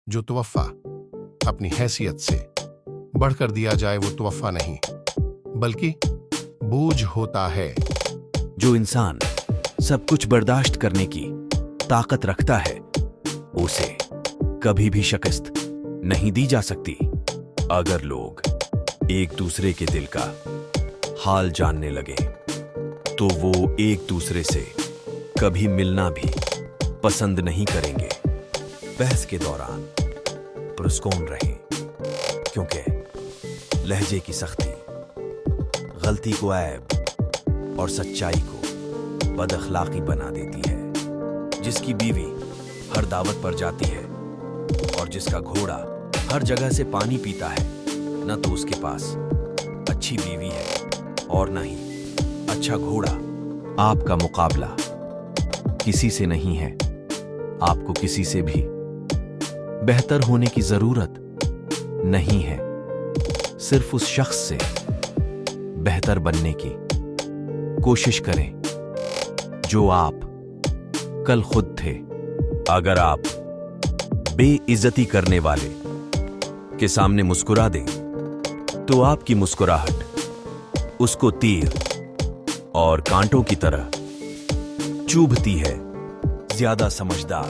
जो तोहफा अपनी हैसियत से बढ़कर दिया जाए वो तोहफा नहीं बल्कि बोझ होता है। जो इंसान सब कुछ बर्दाश्त करने की ताकत रखता है उसे कभी भी शिकस्त नहीं दी जा सकती। अगर लोग एक दूसरे के दिल का हाल जानने लगे तो वो एक दूसरे से कभी मिलना भी पसंद नहीं करेंगे। बहस के दौरान पुरस्कून रहें, क्योंकि लहजे की सख्ती गलती को ऐब और सच्चाई को बदअखलाकी बना देती है। जिसकी बीवी हर दावत पर जाती है और जिसका घोड़ा हर जगह से पानी पीता है, न तो उसके पास अच्छी बीवी है और न ही अच्छा घोड़ा। आपका मुकाबला किसी से नहीं है, आपको किसी से भी बेहतर होने की जरूरत नहीं है। सिर्फ उस शख्स से बेहतर बनने की कोशिश करें जो आप कल खुद थे। अगर आप बेइज्जती करने वाले के सामने मुस्कुरा दें तो आपकी मुस्कुराहट उसको तीर और कांटों की तरह चुभती है। ज्यादा समझदार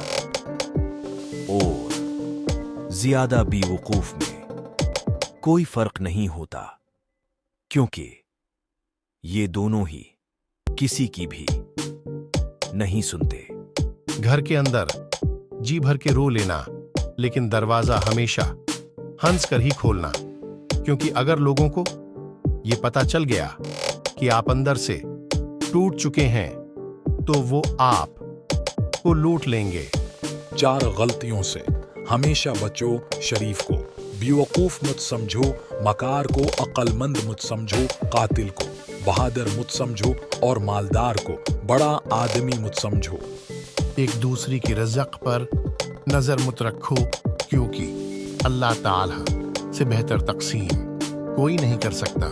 और ज्यादा बेवकूफ में कोई फर्क नहीं होता, क्योंकि ये दोनों ही किसी की भी नहीं सुनते। घर के अंदर जी भर के रो लेना, लेकिन दरवाजा हमेशा हंस कर ही खोलना, क्योंकि अगर लोगों को ये पता चल गया कि आप अंदर से टूट चुके हैं तो वो आप को लूट लेंगे। 4 गलतियों से हमेशा बचो। शरीफ को बेवकूफ मत समझो, मकार को अक्लमंद मत समझो, कातिल को बहादुर मत समझो और मालदार को बड़ा आदमी मत समझो। एक दूसरे की रज़्क़ पर नजर मत रखो, क्योंकि अल्लाह ताला से बेहतर तक़सीम कोई नहीं कर सकता।